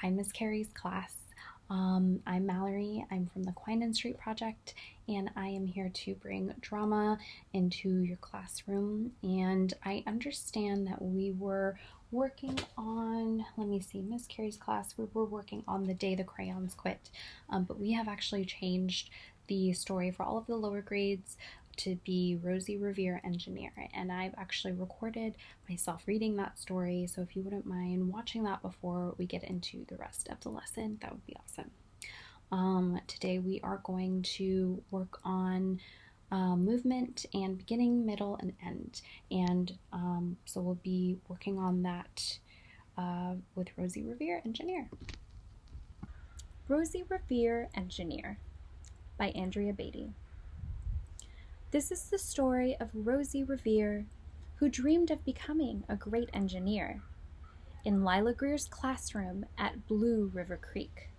Hi, Miss Carey's class. I'm Mallory. I'm from the Quine Street Project, and I am here to bring drama into your classroom. And I understand that we were working on, Miss Carey's class, we were working on The Day the Crayons Quit, but we have actually changed the story for all of the lower grades to be Rosie Revere Engineer, and I've actually recorded myself reading that story, so if you wouldn't mind watching that before we get into the rest of the lesson, that would be awesome. Today we are going to work on movement and beginning, middle, and end, and so we'll be working on that with Rosie Revere Engineer. Rosie Revere Engineer by Andrea Beatty. This is the story of Rosie Revere, who dreamed of becoming a great engineer. In Lila Greer's classroom at Blue River Creek,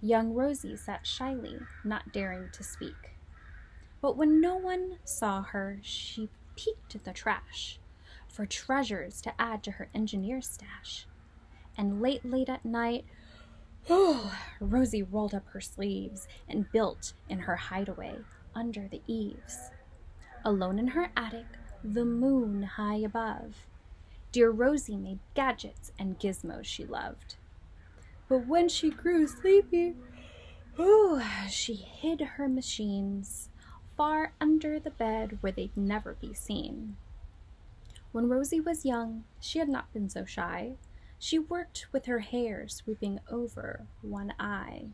young Rosie sat shyly, not daring to speak. But when no one saw her, she peeked at the trash for treasures to add to her engineer stash. And late at night, Rosie rolled up her sleeves and built in her hideaway under the eaves. Alone in her attic, the moon high above, dear Rosie made gadgets and gizmos she loved. But when she grew sleepy, she hid her machines far under the bed where they'd never be seen. When Rosie was young, she had not been so shy. She worked with her hair sweeping over one eye,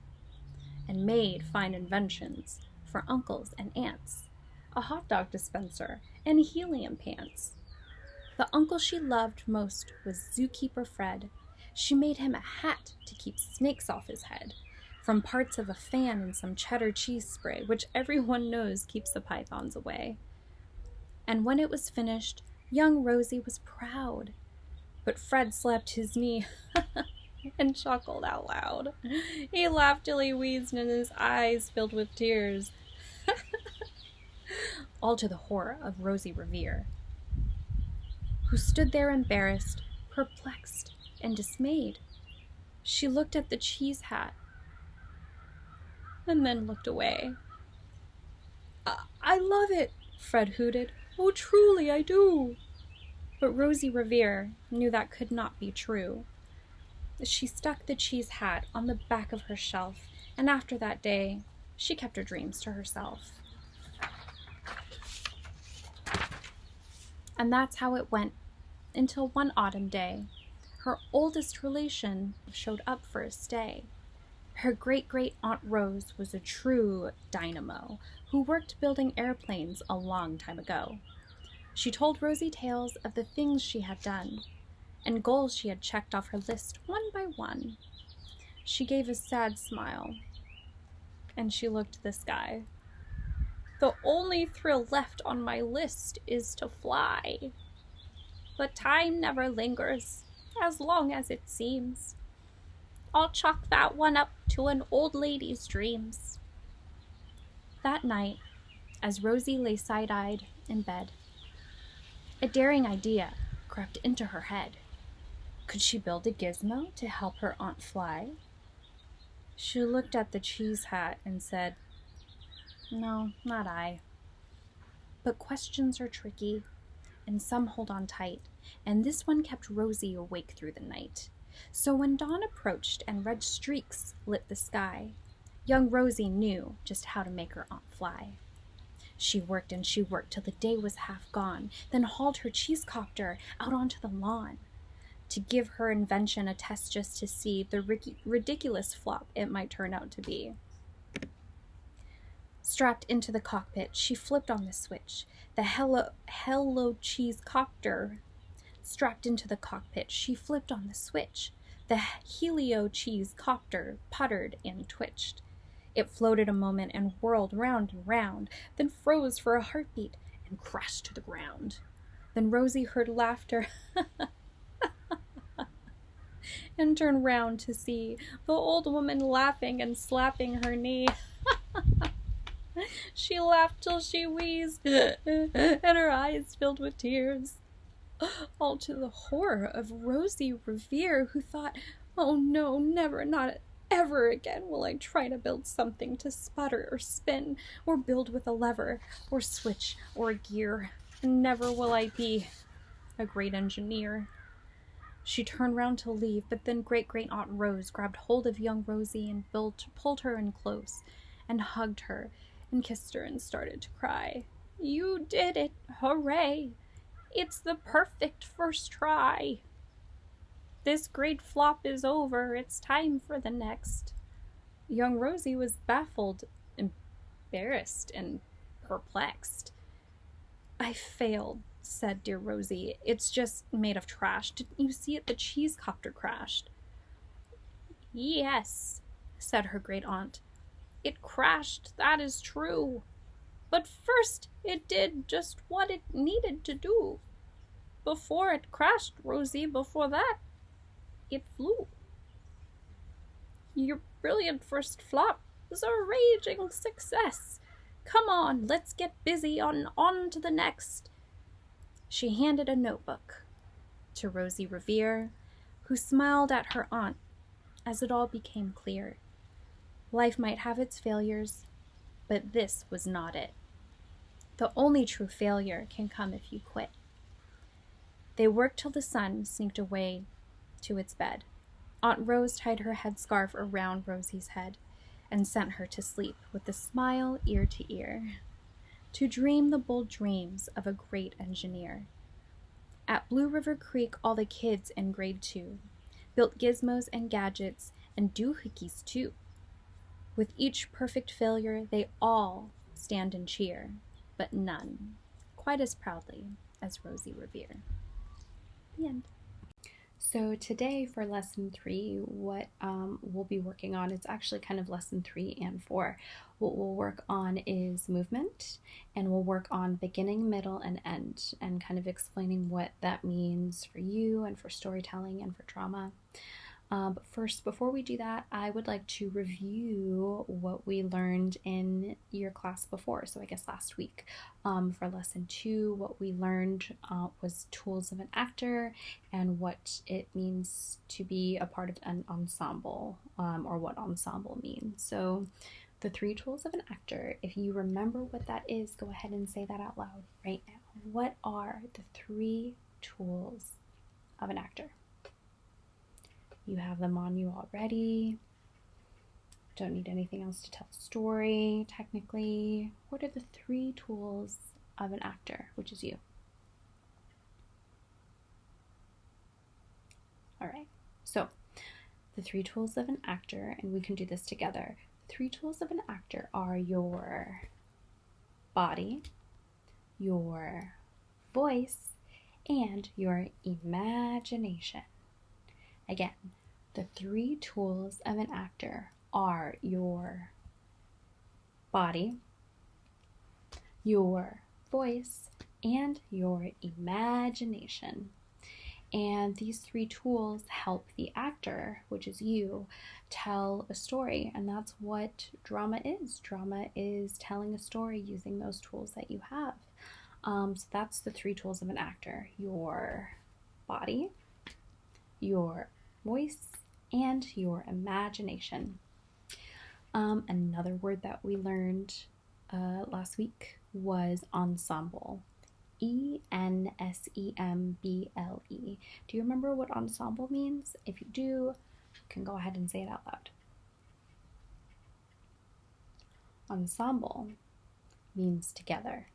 and made fine inventions for uncles and aunts, a hot dog dispenser, and helium pants. The uncle she loved most was Zookeeper Fred. She made him a hat to keep snakes off his head, from parts of a fan and some cheddar cheese spray, which everyone knows keeps the pythons away. And when it was finished, young Rosie was proud. But Fred slapped his knee and chuckled out loud. He laughed till he wheezed and his eyes filled with tears. All to the horror of Rosie Revere, who stood there embarrassed, perplexed, and dismayed. She looked at the cheese hat and then looked away. I love it, Fred hooted. Oh, truly I do. But Rosie Revere knew that could not be true. She stuck the cheese hat on the back of her shelf, and after that day, she kept her dreams to herself. And that's how it went until one autumn day, her oldest relation showed up for a stay. Her great-great-aunt Rose was a true dynamo who worked building airplanes a long time ago. She told Rosie tales of the things she had done and goals she had checked off her list one by one. She gave a sad smile, and she looked to the sky. The only thrill left on my list is to fly. But time never lingers, as long as it seems. I'll chalk that one up to an old lady's dreams. That night, as Rosie lay side-eyed in bed, a daring idea crept into her head. Could she build a gizmo to help her aunt fly? She looked at the cheese hat and said, "No, not I." But questions are tricky, and some hold on tight, and this one kept Rosie awake through the night. So when dawn approached and red streaks lit the sky, young Rosie knew just how to make her aunt fly. She worked and she worked till the day was half gone, then hauled her cheese copter out onto the lawn to give her invention a test just to see the ridiculous flop it might turn out to be. Strapped into the cockpit, she flipped on the switch. The Hello Cheese Copter. Strapped into the cockpit, she flipped on the switch. The Helio Cheese Copter puttered and twitched. It floated a moment and whirled round and round, then froze for a heartbeat and crashed to the ground. Then Rosie heard laughter and turned round to see the old woman laughing and slapping her knee. She laughed till she wheezed, and her eyes filled with tears. All to the horror of Rosie Revere, who thought, Oh no, never, not ever again will I try to build something to sputter or spin, or build with a lever, or switch, or a gear. Never will I be a great engineer. She turned round to leave, but then Great-Great-Aunt Rose grabbed hold of young Rosie and pulled her in close, and hugged her, and kissed her, and started to cry. You did it! Hooray! It's the perfect first try! This great flop is over, it's time for the next. Young Rosie was baffled, embarrassed, and perplexed. I failed, said dear Rosie. It's just made of trash. Didn't you see it? The cheese copter crashed. Yes, said her great aunt. It crashed, that is true. But first it did just what it needed to do. Before it crashed, Rosie, before that, it flew. Your brilliant first flop was a raging success. Come on, let's get busy on to the next. She handed a notebook to Rosie Revere, who smiled at her aunt as it all became clear. Life might have its failures, but this was not it. The only true failure can come if you quit. They worked till the sun sneaked away to its bed. Aunt Rose tied her headscarf around Rosie's head and sent her to sleep with a smile ear to ear, to dream the bold dreams of a great engineer. At Blue River Creek, all the kids in grade 2 built gizmos and gadgets and doohickeys too. With each perfect failure, they all stand and cheer, but none quite as proudly as Rosie Revere. The end. So today for lesson 3, what we'll be working on, it's actually kind of lesson 3 and 4. What we'll work on is movement, and we'll work on beginning, middle, and end, and kind of explaining what that means for you and for storytelling and for drama. But first, before we do that, I would like to review what we learned in your class before. So I guess last week for lesson 2, what we learned was tools of an actor and what it means to be a part of an ensemble, or what ensemble means. So the 3 tools of an actor, if you remember what that is, go ahead and say that out loud right now. What are the 3 tools of an actor? You have them on you already. Don't need anything else to tell the story, technically. What are the 3 tools of an actor, which is you? All right, so the 3 tools of an actor, and we can do this together. The 3 tools of an actor are your body, your voice, and your imagination. Again, the 3 tools of an actor are your body, your voice, and your imagination. And these 3 tools help the actor, which is you, tell a story. And that's what drama is. Drama is telling a story using those tools that you have. So that's the 3 tools of an actor: your body, your voice, and your imagination. Another word that we learned last week was ensemble. ENSEMBLE. Do you remember what ensemble means? If you do, you can go ahead and say it out loud. Ensemble means together.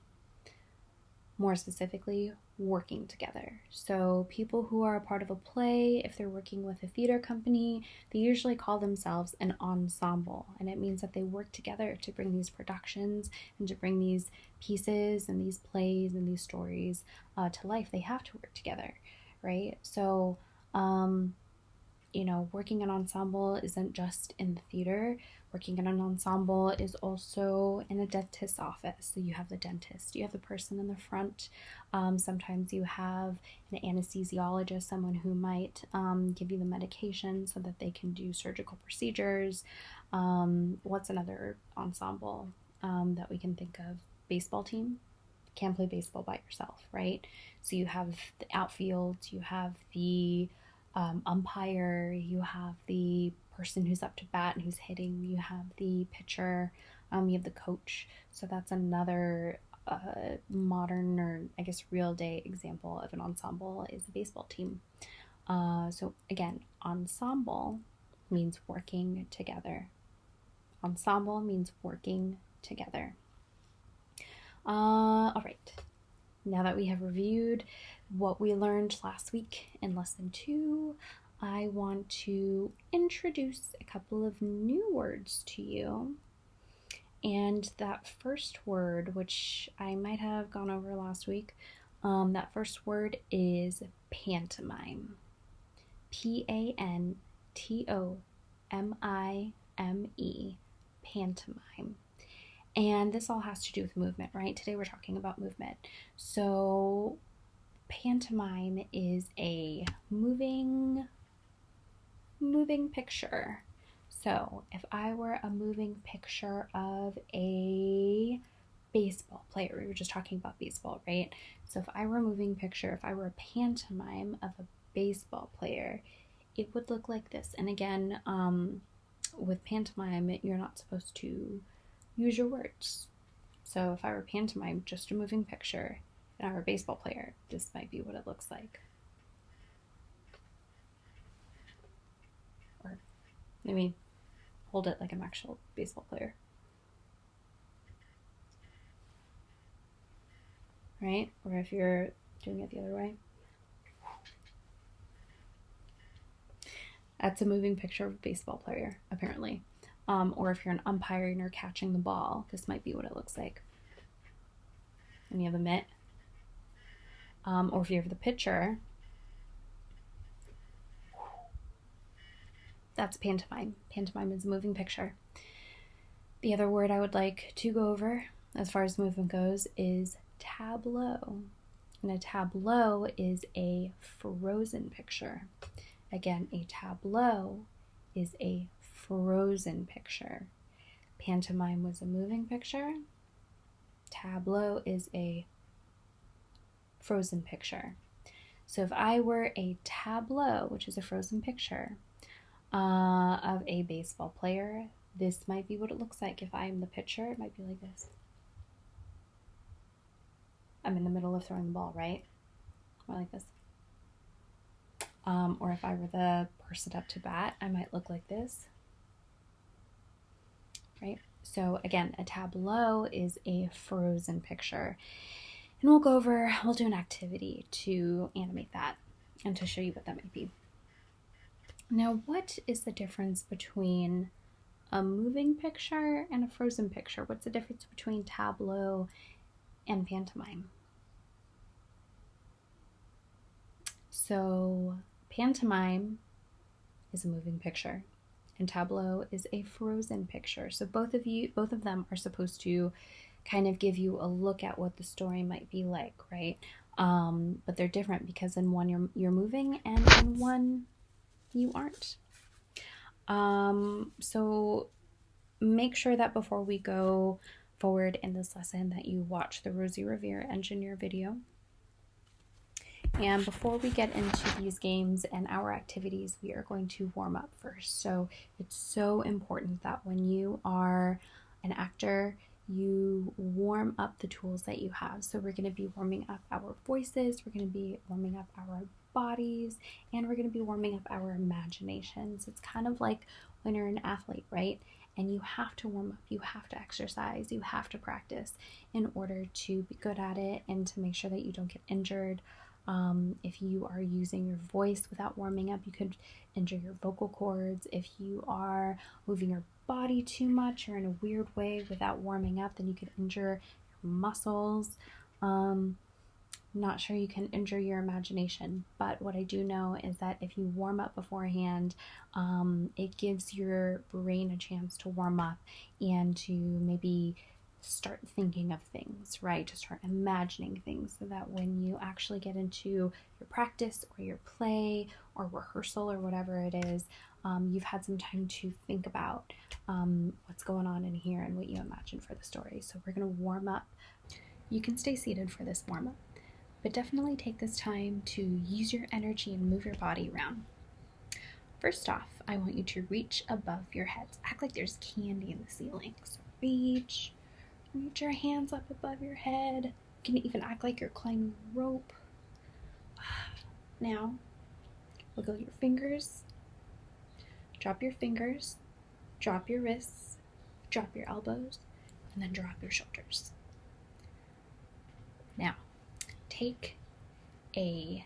More specifically, working together. So people who are a part of a play, if they're working with a theater company, they usually call themselves an ensemble, and it means that they work together to bring these productions and to bring these pieces and these plays and these stories to life. They have to work together, right? So working an ensemble isn't just in the theater. Working in an ensemble is also in a dentist's office. So you have the dentist, you have the person in the front. Sometimes you have an anesthesiologist, someone who might give you the medication so that they can do surgical procedures. What's another ensemble that we can think of? Baseball team. Can't play baseball by yourself, right? So you have the outfield, you have the umpire, you have the person who's up to bat and who's hitting, you have the pitcher, you have the coach. So that's another modern, or I guess real day example of an ensemble is a baseball team. So again, ensemble means working together. Ensemble means working together. All right. Now that we have reviewed what we learned last week in lesson 2, I want to introduce a couple of new words to you. And that first word, which I might have gone over last week, that first word is pantomime. Pantomime. Pantomime. And this all has to do with movement, right? Today we're talking about movement. So pantomime is a moving picture. So if I were a moving picture of a baseball player, we were just talking about baseball, right? So if I were a moving picture, if I were a pantomime of a baseball player, it would look like this. And again, with pantomime, you're not supposed to use your words. So if I were pantomime, just a moving picture, and I were a baseball player, this might be what it looks like. Or maybe hold it like an actual baseball player. Right? Or if you're doing it the other way. That's a moving picture of a baseball player, apparently. Or if you're an umpire and you're catching the ball, this might be what it looks like. And you have a mitt. Or if you have the pitcher, that's pantomime. Pantomime is a moving picture. The other word I would like to go over as far as movement goes is tableau. And a tableau is a frozen picture. Again, a tableau is a frozen picture. Pantomime was a moving picture. Tableau is a frozen picture. So if I were a tableau, which is a frozen picture, of a baseball player, this might be what it looks like. If I'm the pitcher, it might be like this. I'm in the middle of throwing the ball, right? Or like this. Or if I were the person up to bat, I might look like this. Right? So again, a tableau is a frozen picture. And we'll do an activity to animate that and to show you what that might be. Now, what is the difference between a moving picture and a frozen picture? What's the difference between tableau and pantomime? So pantomime is a moving picture and tableau is a frozen picture. So both of them are supposed to kind of give you a look at what the story might be like, right? But they're different because in one you're moving and in one you aren't. So make sure that before we go forward in this lesson that you watch the Wuzzy Revere engineer video. And before we get into these games and our activities, we are going to warm up first. So it's so important that when you are an actor, you warm up the tools that you have. So we're going to be warming up our voices, we're going to be warming up our bodies, and we're going to be warming up our imaginations. It's kind of like when you're an athlete, right? And you have to warm up, you have to exercise, you have to practice in order to be good at it and to make sure that you don't get injured. If you are using your voice without warming up, you could injure your vocal cords. If you are moving your body too much or in a weird way without warming up, then you could injure your muscles. Not sure you can injure your imagination, but what I do know is that if you warm up beforehand, it gives your brain a chance to warm up and to maybe start thinking of things, right? To start imagining things so that when you actually get into your practice or your play or rehearsal or whatever it is, you've had some time to think about what's going on in here and what you imagine for the story. So we're going to warm up. You can stay seated for this warm up, but definitely take this time to use your energy and move your body around. first off, I want you to reach above your heads. Act like there's candy in the ceiling. So reach your hands up above your head. You can even act like you're climbing a rope. Now, wiggle your fingers. Drop your fingers. Drop your wrists. Drop your elbows. And then drop your shoulders. Now, take a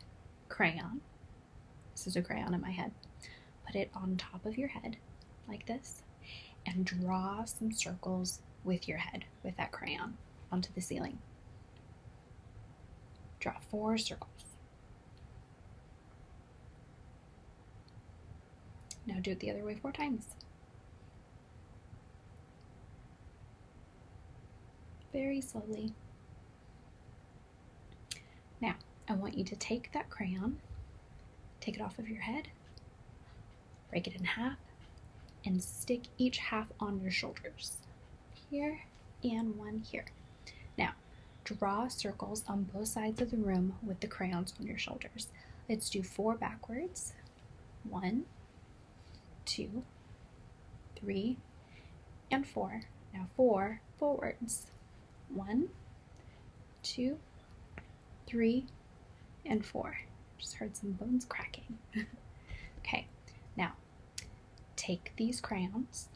crayon. This is a crayon in my head. Put it on top of your head, like this, and draw some circles with your head, with that crayon, onto the ceiling. Draw 4 circles. Now do it the other way 4 times. Very slowly. Now, I want you to take that crayon, take it off of your head, break it in half, and stick each half on your shoulders. Here and one here. Now, draw circles on both sides of the room with the crayons on your shoulders. Let's do 4 backwards. 1, 2, 3, and 4. Now 4 forwards. 1, 2, 3, and 4. Just heard some bones cracking. Okay, now take these crayons,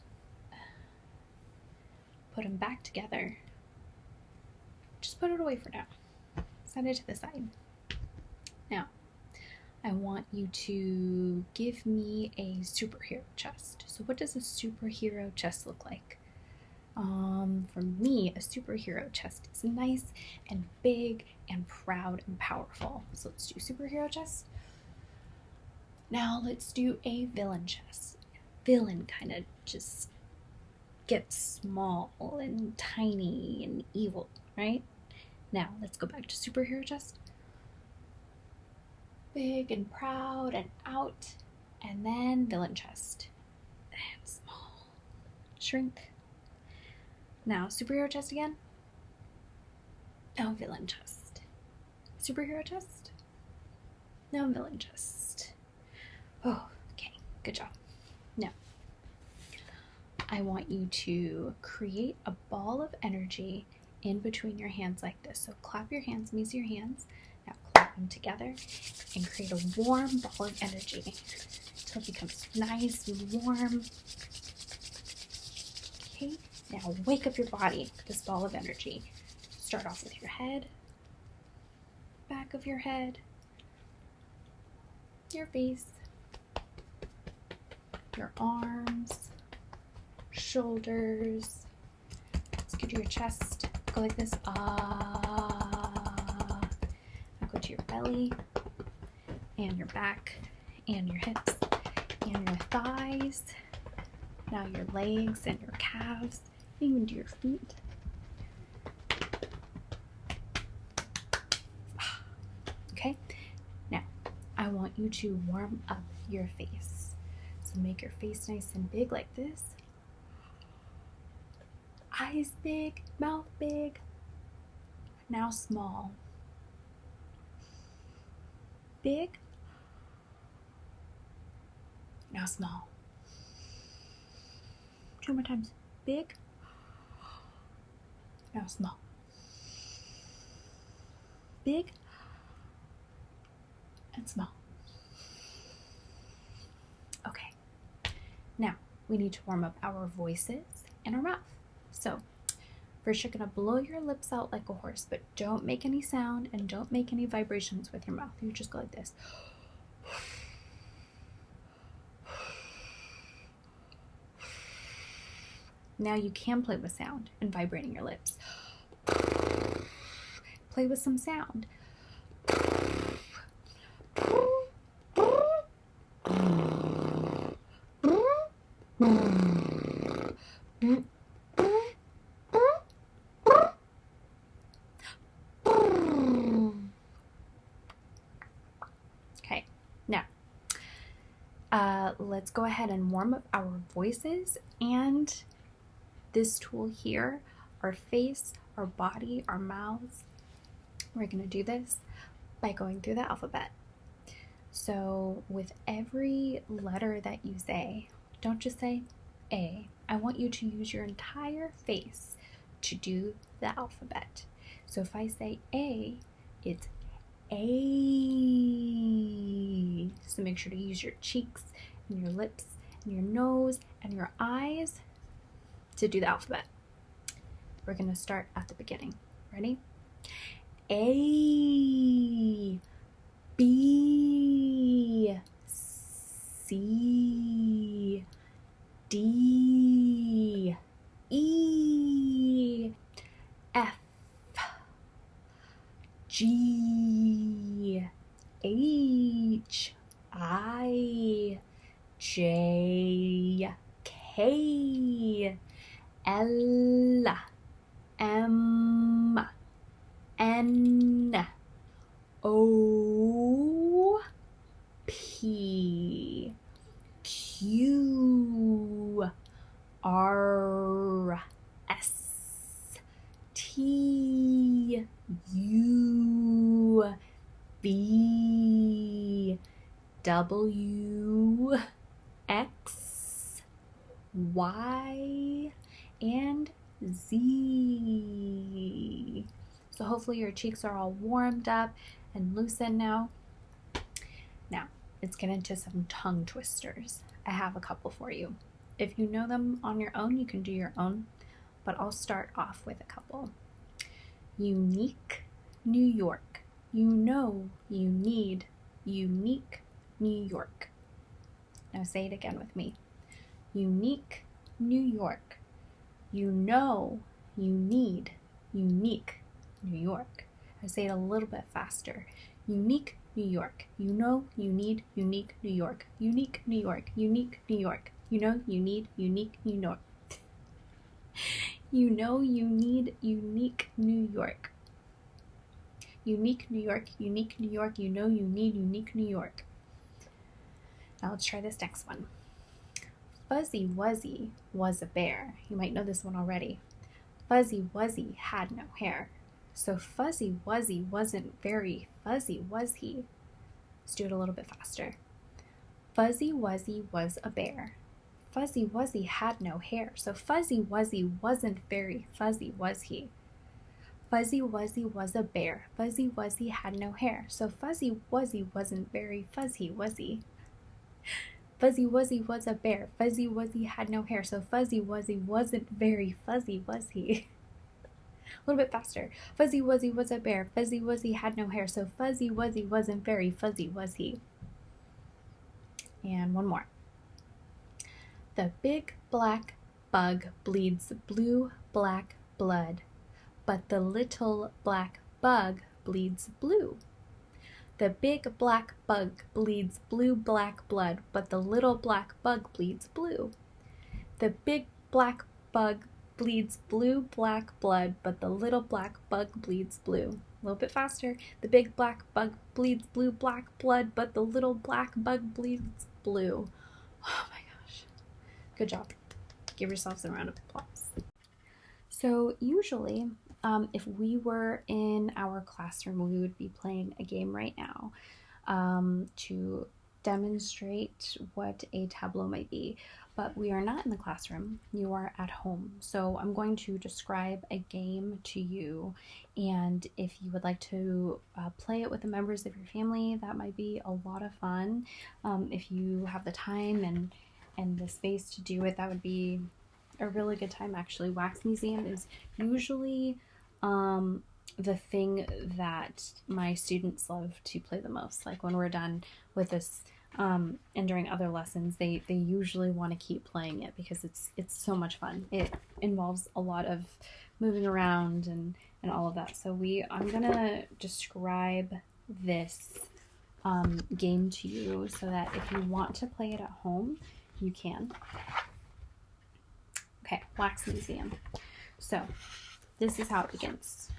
put them back together. Just put it away for now. Set it to the side. Now, I want you to give me a superhero chest. So what does a superhero chest look like? For me, a superhero chest is nice and big and proud and powerful. So let's do superhero chest. Now let's do a villain chest. Villain kind of just gets small and tiny and evil, right? Now let's go back to superhero chest. Big and proud and out, and then villain chest. And small. Shrink. Now superhero chest again. Now villain chest. Superhero chest. Now villain chest. Oh, okay, good job. Now, I want you to create a ball of energy in between your hands like this. So clap your hands, use your hands. Now clap them together and create a warm ball of energy until it becomes nice and warm. Okay, now wake up your body with this ball of energy. Start off with your head, back of your head, your face, your arms, shoulders. Let's go to your chest. Go like this. Ah. Now go to your belly and your back and your hips and your thighs. Now your legs and your calves, even to your feet. Okay, now I want you to warm up your face. So make your face nice and big like this. Eyes big, mouth big. Now small. Big. Now small. 2 more times. Big. Now small. Big. And small. Okay. Now, we need to warm up our voices and our mouth. So, first you're going to blow your lips out like a horse, but don't make any sound and don't make any vibrations with your mouth. You just go like this. Now you can play with sound and vibrating your lips. Play with some sound. Okay, now let's go ahead and warm up our voices and this tool here, our face, our body, our mouths. We're going to do this by going through the alphabet. So with every letter that you say, don't just say A. I want you to use your entire face to do the alphabet. So if I say A, it's A. So make sure to use your cheeks and your lips and your nose and your eyes to do the alphabet. We're going to start at the beginning. Ready? A, B, C, D, E, F, G, H, I, J, K, L, M, N, O, P, Q, R, S, T, U, V, W, X, Y, and Z. So hopefully your cheeks are all warmed up and loosened now. Now, let's get into some tongue twisters. I have a couple for you. If you know them on your own, you can do your own, but I'll start off with a couple. Unique, New York. You know, you need, unique, New York. Now say it again with me. Unique, New York. You know, you need, unique, New York. I say it a little bit faster. Unique, New York. You know, you need, unique, New York. Unique, New York. Unique, New York. You know, you need, unique, New York. You know, you need, unique, New York. Unique, New York. Unique, New York. You know, you need, unique, New York. Now let's try this next one. Fuzzy Wuzzy was a bear. You might know this one already. Fuzzy Wuzzy had no hair. So Fuzzy Wuzzy wasn't very fuzzy, was he? Let's do it a little bit faster. Fuzzy Wuzzy was a bear. Fuzzy Wuzzy had no hair. So Fuzzy Wuzzy wasn't very fuzzy, was he? Fuzzy Wuzzy was a bear. Fuzzy Wuzzy had no hair. So Fuzzy Wuzzy wasn't very fuzzy, was he? Fuzzy Wuzzy was a bear. Fuzzy Wuzzy had no hair. So Fuzzy Wuzzy wasn't very fuzzy, was he? A little bit faster. Fuzzy Wuzzy was a bear. Fuzzy Wuzzy had no hair. So Fuzzy Wuzzy wasn't very fuzzy, was he? And one more. The big black bug bleeds blue-black blood, but the little black bug bleeds blue. The big black bug bleeds blue-black blood, but the little black bug bleeds blue. The big black bug bleeds blue-black blood, but the little black bug bleeds blue. A little bit faster. The big black bug bleeds blue-black blood, but the little black bug bleeds blue. Oh my gosh. Good job. Give yourselves a round of applause. So usually, if we were in our classroom, we would be playing a game right now to demonstrate what a tableau might be. But we are not in the classroom, you are at home. So I'm going to describe a game to you, and if you would like to play it with the members of your family, that might be a lot of fun. If you have the time and the space to do it, that would be a really good time actually. Wax Museum is usually the thing that my students love to play the most. Like when we're done with this and during other lessons, they usually want to keep playing it because it's so much fun. It involves a lot of moving around and all of that. So I'm gonna describe this game to you so that if you want to play it at home, you can. Okay, Wax Museum. So this is how it begins.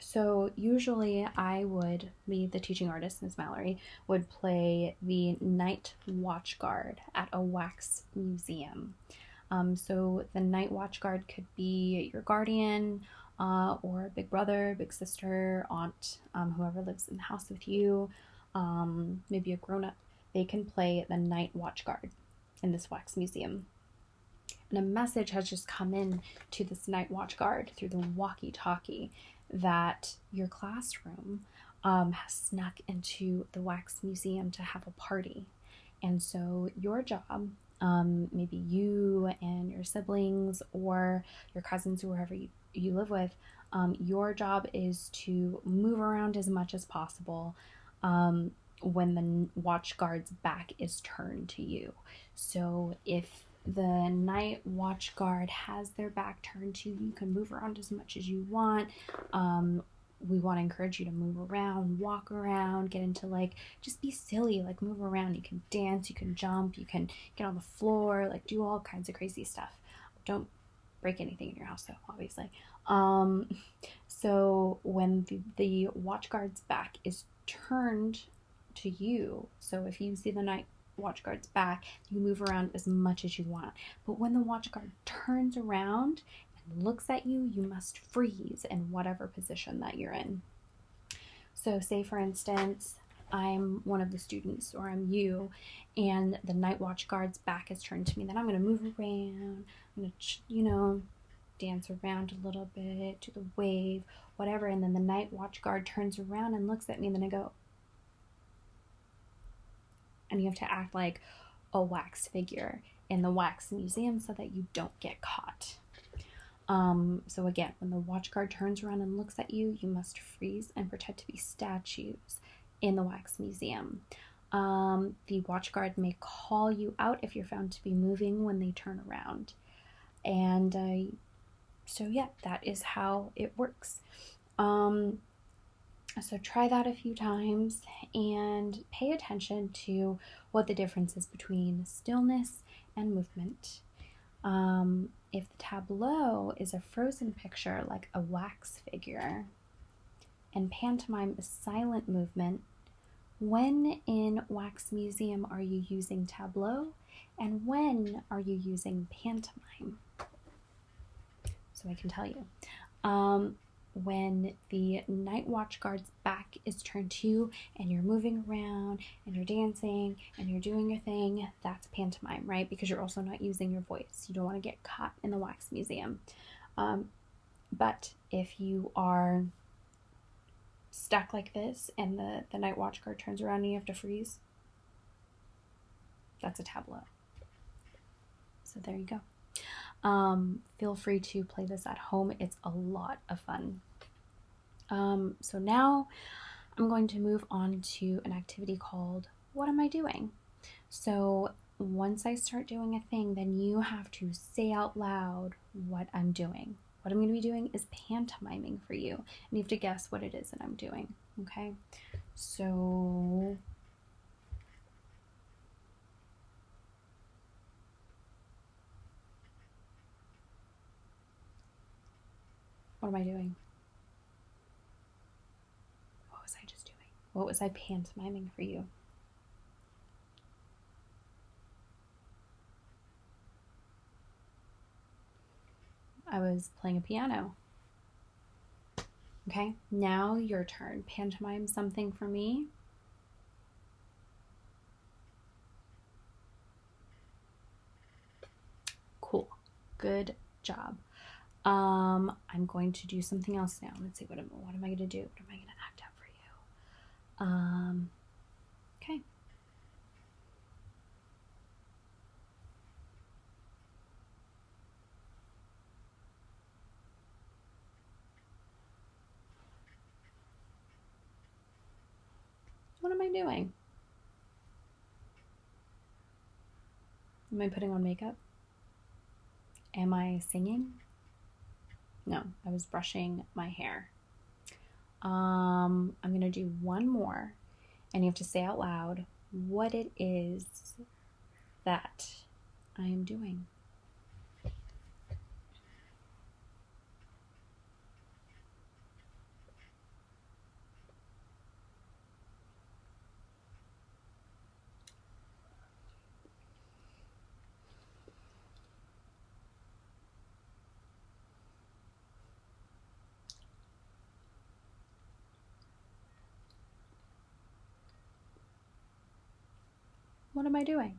So usually I would be the teaching artist, Ms. Mallory, would play the night watch guard at a wax museum. So the night watch guard could be your guardian, or big brother, big sister, aunt, whoever lives in the house with you, maybe a grown-up, they can play the night watch guard in this wax museum. And a message has just come in to this night watch guard through the walkie-talkie that your classroom has snuck into the wax museum to have a party. And so your job, maybe you and your siblings or your cousins or whoever you live with, your job is to move around as much as possible when the watch guard's back is turned to you. So if the night watch guard has their back turned to you, you can move around as much as you want. We want to encourage you to move around, walk around, get into just be silly, move around. You can dance, you can jump, you can get on the floor, do all kinds of crazy stuff. Don't break anything in your house though, obviously. So when the watch guard's back is turned to you, so if you see the night watch guard's back, you move around as much as you want. But when the watch guard turns around and looks at you, you must freeze in whatever position that you're in. So say for instance, I'm one of the students or I'm you, and the night watch guard's back is turned to me, then I'm going to move around, I'm going to, dance around a little bit, do the wave, whatever, and then the night watch guard turns around and looks at me, and then I go, and you have to act like a wax figure in the wax museum so that you don't get caught. So again, when the watch guard turns around and looks at you, you must freeze and pretend to be statues in the wax museum. The watch guard may call you out if you're found to be moving when they turn around. And so yeah, that is how it works. So try that a few times and pay attention to what the difference is between stillness and movement. If the tableau is a frozen picture like a wax figure and pantomime is silent movement, when in wax museum are you using tableau and when are you using pantomime? So I can tell you. When the night watch guard's back is turned to you and you're moving around and you're dancing and you're doing your thing, that's pantomime, right? Because you're also not using your voice. You don't want to get caught in the wax museum. But if you are stuck like this and the night watch guard turns around and you have to freeze, that's a tableau. So there you go. Feel free to play this at home. It's a lot of fun. So now I'm going to move on to an activity called What Am I Doing? So once I start doing a thing, then you have to say out loud what I'm doing. What I'm going to be doing is pantomiming for you, and you have to guess what it is that I'm doing, okay? So what am I doing? What was I just doing? What was I pantomiming for you? I was playing a piano. Okay, now your turn. Pantomime something for me. Cool. Good job. I'm going to do something else now. Let's see, what am I going to do? What am I going to act out for you? Okay. What am I doing? Am I putting on makeup? Am I singing? No, I was brushing my hair. I'm going to do one more, and you have to say out loud what it is that I am doing. What am I doing?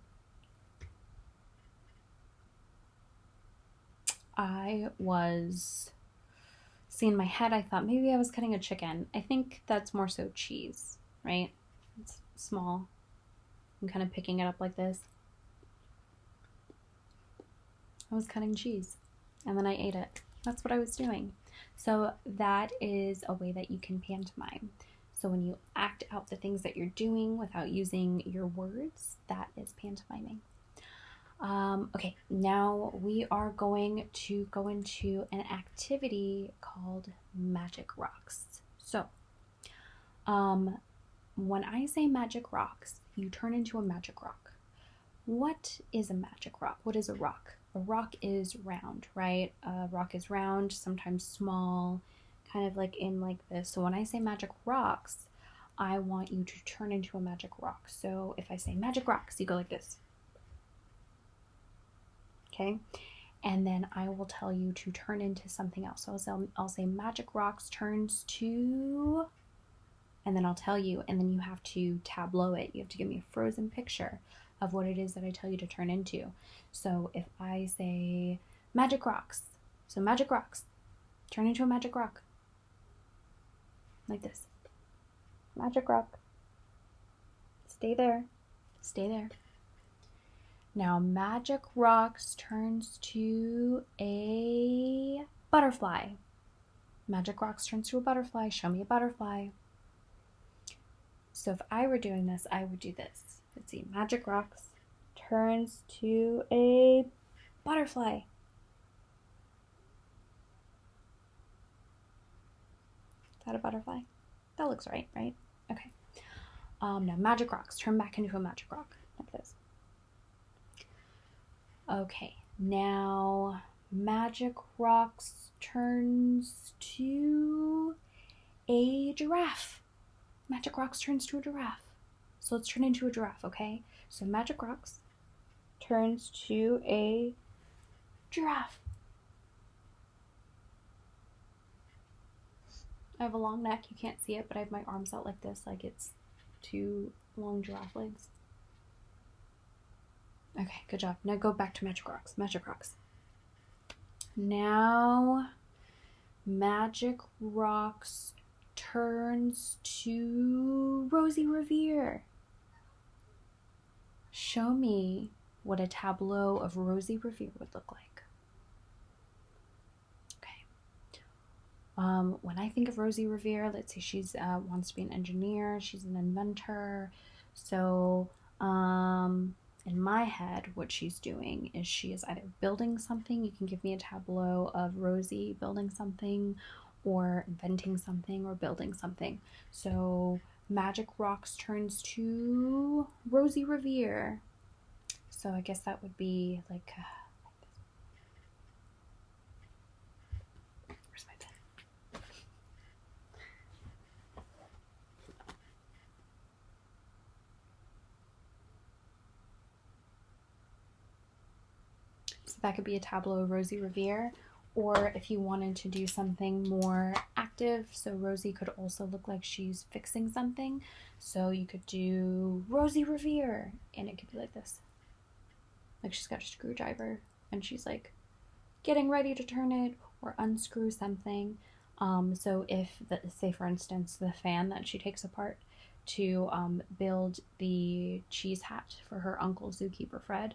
See, in my head, I thought maybe I was cutting a chicken. I think that's more so cheese, right? It's small. I'm kind of picking it up like this. I was cutting cheese, and then I ate it. That's what I was doing. So that is a way that you can pantomime. So when you act out the things that you're doing without using your words, that is pantomiming. Okay, now we are going to go into an activity called Magic Rocks. So, when I say magic rocks, you turn into a magic rock. What is a magic rock? What is a rock? A rock is round, right? A rock is round, sometimes small, kind of like in like this. So when I say magic rocks, I want you to turn into a magic rock. So if I say magic rocks, you go like this. Okay, and then I will tell you to turn into something else. So I'll say magic rocks turns to, and then I'll tell you, and then you have to tableau it. You have to give me a frozen picture of what it is that I tell you to turn into. So if I say magic rocks, so magic rocks, turn into a magic rock. Like this. Magic rock. Stay there. Stay there. Now, magic rocks turns to a butterfly. Magic rocks turns to a butterfly. Show me a butterfly. So if I were doing this, I would do this. Let's see. Magic rocks turns to a butterfly. Is that a butterfly? That looks right, right? Okay. Now magic rocks turn back into a magic rock like this. Okay, now magic rocks turns to a giraffe. Magic rocks turns to a giraffe. So let's turn into a giraffe, okay? So magic rocks turns to a giraffe. I have a long neck, you can't see it, but I have my arms out like this, like it's two long giraffe legs. Okay, good job. Now go back to magic rocks. Magic rocks. Now, magic rocks turns to Rosie Revere. Show me what a tableau of Rosie Revere would look like. Okay. When I think of Rosie Revere, let's say she's wants to be an engineer. She's an inventor. So, in my head, what she's doing is she is either building something. You can give me a tableau of Rosie building something, or inventing something, or building something. So magic rocks turns to Rosie Revere. So I guess that would be like where's my pen? So that could be a tableau of Rosie Revere. Or if you wanted to do something more active, so Rosie could also look like she's fixing something. So you could do Rosie Revere, and it could be like this. Like she's got a screwdriver, and she's like getting ready to turn it or unscrew something. So if, say for instance, the fan that she takes apart to build the cheese hat for her uncle Zookeeper Fred,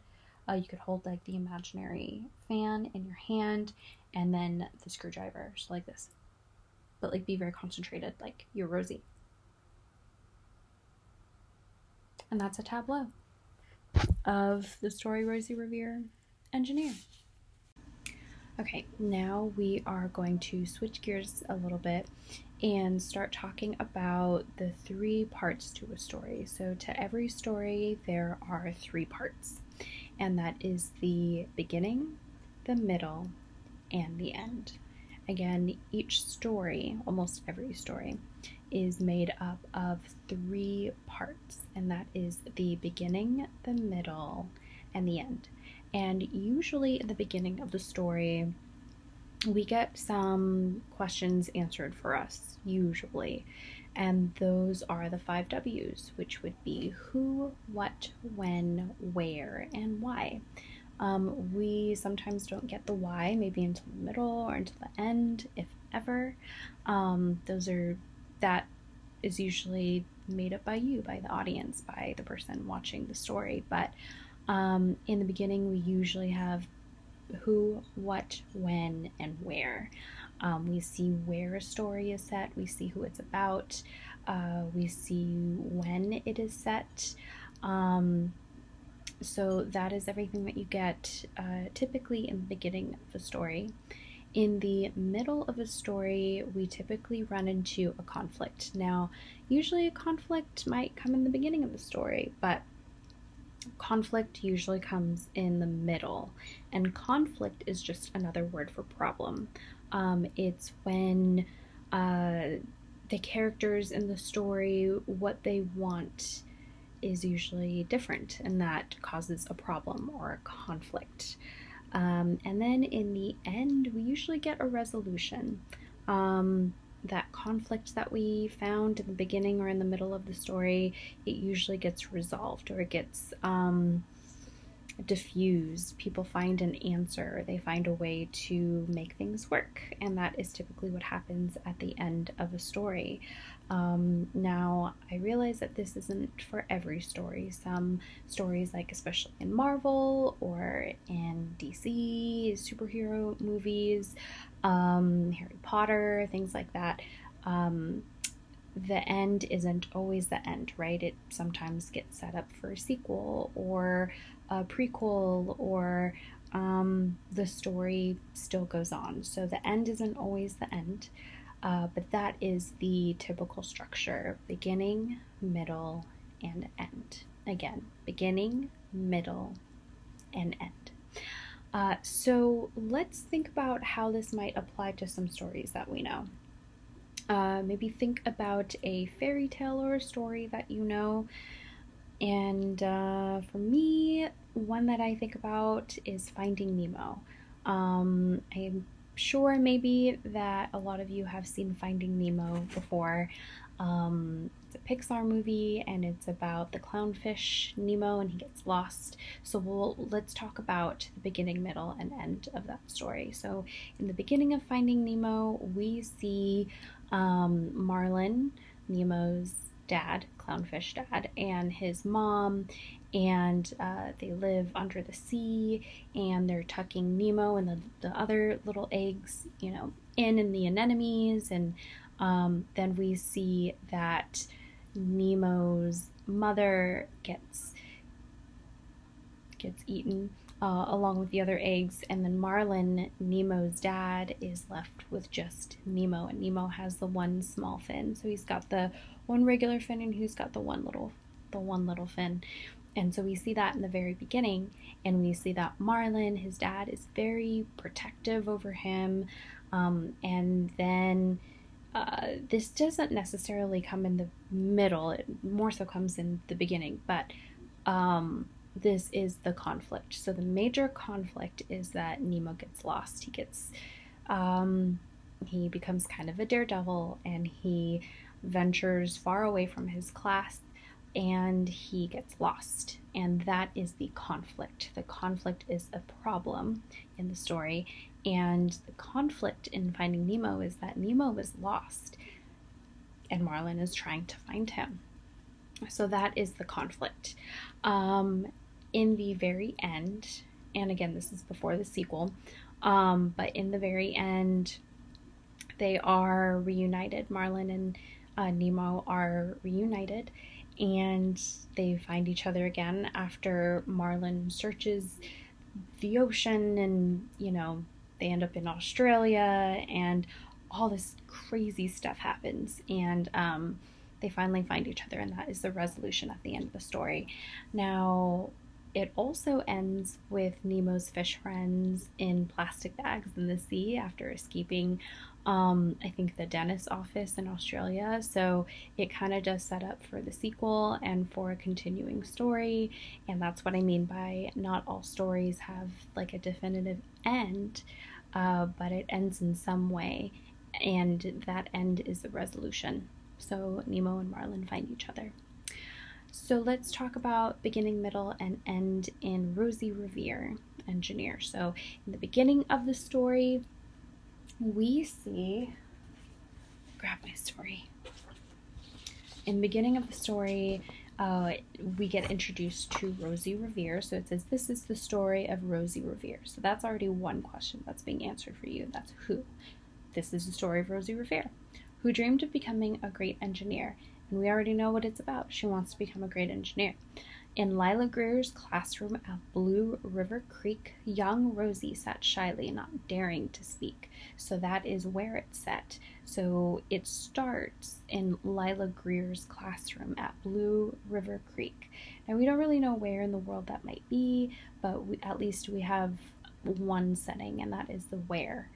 you could hold like the imaginary fan in your hand and then the screwdriver, so like this. But like be very concentrated, like you're Rosie. And that's a tableau of the story Rosie Revere, Engineer. Okay, now we are going to switch gears a little bit and start talking about the 3 parts to a story. So to every story, there are 3 parts, and that is the beginning, the middle, and the end. Again, each story, almost every story, is made up of 3 parts, and that is the beginning, the middle, and the end. And usually in the beginning of the story, we get some questions answered for us, usually. And those are the 5 W's, which would be who, what, when, where, and why. We sometimes don't get the why, maybe until the middle or until the end, if ever. That is usually made up by you, by the audience, by the person watching the story. But in the beginning, we usually have who, what, when, and where. We see where a story is set, we see who it's about, we see when it is set. So that is everything that you get typically in the beginning of a story. In the middle of a story, we typically run into a conflict. Now, usually a conflict might come in the beginning of the story, but conflict usually comes in the middle, and conflict is just another word for problem. It's when the characters in the story, what they want is usually different, and that causes a problem or a conflict. And then in the end, we usually get a resolution. That conflict that we found in the beginning or in the middle of the story, it usually gets resolved, or it gets diffused. People find an answer, they find a way to make things work, and that is typically what happens at the end of a story. Now, I realize that this isn't for every story. Some stories, like especially in Marvel or in DC superhero movies, Harry Potter, things like that, the end isn't always the end, right? It sometimes gets set up for a sequel or a prequel, or the story still goes on. So the end isn't always the end, but that is the typical structure: beginning, middle, and end. Again, beginning, middle, and end. So let's think about how this might apply to some stories that we know. Maybe think about a fairy tale or a story that you know. And for me, one that I think about is Finding Nemo. I'm sure maybe that a lot of you have seen Finding Nemo before. It's a Pixar movie, and it's about the clownfish Nemo, and he gets lost. So let's talk about the beginning, middle, and end of that story. So in the beginning of Finding Nemo, we see Marlin, Nemo's dad, clownfish dad, and his mom, and they live under the sea, and they're tucking Nemo and the other little eggs, in the anemones. And then we see that Nemo's mother gets eaten along with the other eggs, and then Marlin, Nemo's dad, is left with just Nemo, and Nemo has the one small fin. So he's got the one regular fin, and he's got the one little fin. And so we see that in the very beginning, and we see that Marlin, his dad, is very protective over him. And then this doesn't necessarily come in the middle, it more so comes in the beginning, but this is the conflict. So the major conflict is that Nemo gets lost. He becomes kind of a daredevil, and he ventures far away from his class, and he gets lost. And that is the conflict. The conflict is a problem in the story, and the conflict in Finding Nemo is that Nemo is lost, and Marlin is trying to find him. So that is the conflict. In the very end, and again, this is before the sequel, but in the very end, they are reunited. Marlin and Nemo are reunited, and they find each other again after Marlin searches the ocean, and they end up in Australia, and all this crazy stuff happens, and they finally find each other, and that is the resolution at the end of the story. Now, it also ends with Nemo's fish friends in plastic bags in the sea after escaping, I think, the dentist's office in Australia. So it kind of does set up for the sequel and for a continuing story. And that's what I mean by not all stories have like a definitive end, but it ends in some way. And that end is the resolution. So Nemo and Marlin find each other. So let's talk about beginning, middle, and end in Rosie Revere, engineer. So in the beginning of the story, we see, grab my story. In the beginning of the story, we get introduced to Rosie Revere. So it says, this is the story of Rosie Revere. So that's already one question that's being answered for you. That's who. This is the story of Rosie Revere, who dreamed of becoming a great engineer. And we already know what it's about. She wants to become a great engineer. In Lila Greer's classroom at Blue River Creek, young Rosie sat shyly, not daring to speak. So that is where it's set. So it starts in Lila Greer's classroom at Blue River Creek. Now we don't really know where in the world that might be, but at least we have one setting, and that is the where.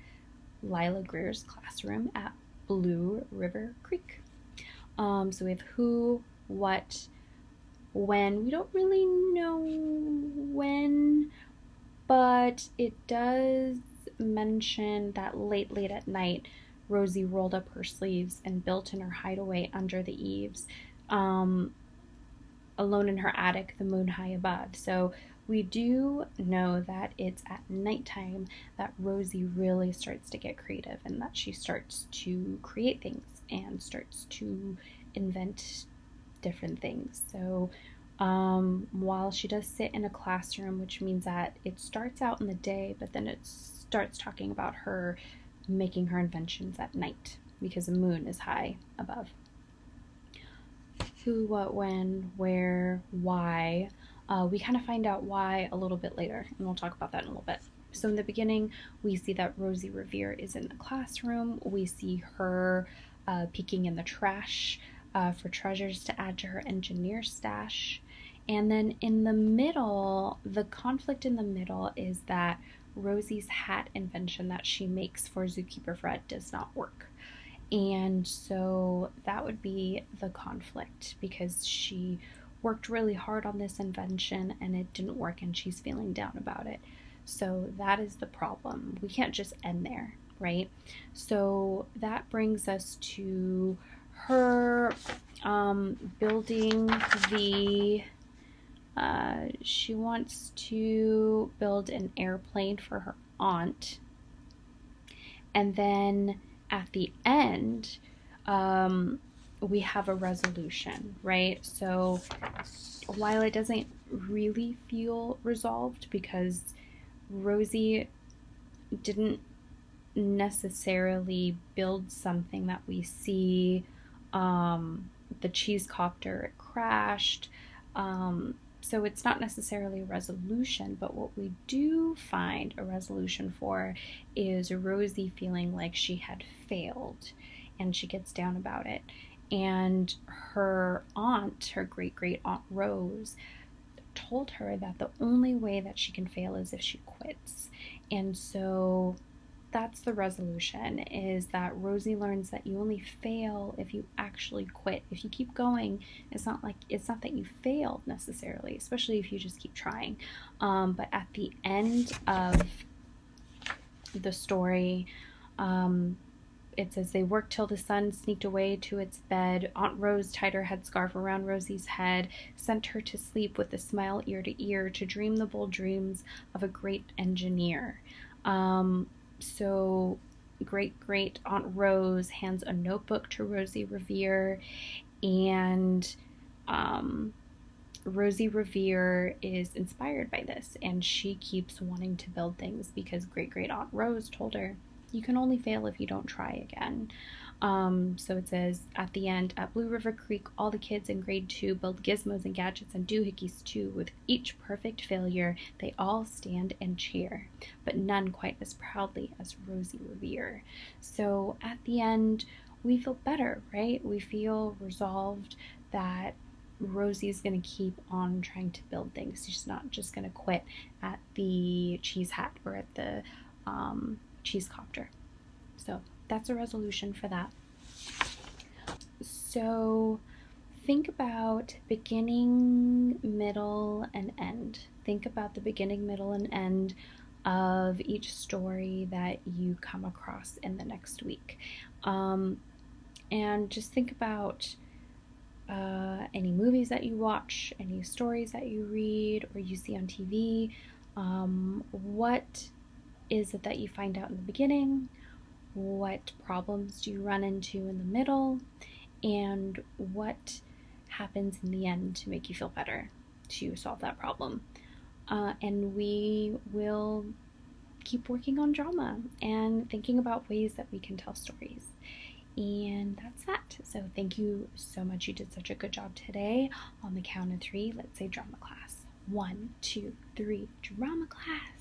Lila Greer's classroom at Blue River Creek. So we have who, what, when. We don't really know when, but it does mention that late at night, Rosie rolled up her sleeves and built in her hideaway under the eaves, alone in her attic, the moon high above. So we do know that it's at nighttime that Rosie really starts to get creative, and that she starts to create things and starts to invent different things. So while she does sit in a classroom, which means that it starts out in the day, but then it starts talking about her making her inventions at night because the moon is high above. Who, what, when, where, why. We kind of find out why a little bit later, and we'll talk about that in a little bit. So in the beginning, we see that Rosie Revere is in the classroom. We see her peeking in the trash for treasures to add to her engineer stash. And then in the middle, the conflict in the middle is that Rosie's hat invention that she makes for Zookeeper Fred does not work. And so that would be the conflict, because she worked really hard on this invention and it didn't work, and she's feeling down about it. So that is the problem. We can't just end there, right? So that brings us to her building the she wants to build an airplane for her aunt, and then at the end we have a resolution, right? So while it doesn't really feel resolved, because Rosie didn't necessarily build something that we see, the cheese copter, it crashed, so it's not necessarily a resolution, but what we do find a resolution for is Rosie feeling like she had failed, and she gets down about it. And her aunt, her great aunt Rose, told her that the only way that she can fail is if she quits. And so that's the resolution, is that Rosie learns that you only fail if you actually quit. If you keep going, it's not that you failed necessarily, especially if you just keep trying. But at the end of the story, it says they worked till the sun sneaked away to its bed. Aunt Rose tied her headscarf around Rosie's head, sent her to sleep with a smile ear to ear, to dream the bold dreams of a great engineer. So great Aunt Rose hands a notebook to Rosie Revere, and Rosie Revere is inspired by this, and she keeps wanting to build things because great Aunt Rose told her, you can only fail if you don't try again. So it says at the end, at Blue River Creek, all the kids in grade 2 build gizmos and gadgets and doohickeys too. With each perfect failure, they all stand and cheer, but none quite as proudly as Rosie Revere. So at the end, we feel better, right? We feel resolved that Rosie's going to keep on trying to build things. She's not just going to quit at the cheese hat or at the cheese copter. So that's a resolution for that. So think about beginning, middle, and end. Think about the beginning, middle, and end of each story that you come across in the next week. And just think about any movies that you watch, any stories that you read or you see on TV. What is it that you find out in the beginning? What problems do you run into in the middle? And what happens in the end to make you feel better to solve that problem? And we will keep working on drama and thinking about ways that we can tell stories. And that's that. So thank you so much. You did such a good job today. On the count of 3, let's say drama class. 1, 2, 3, drama class.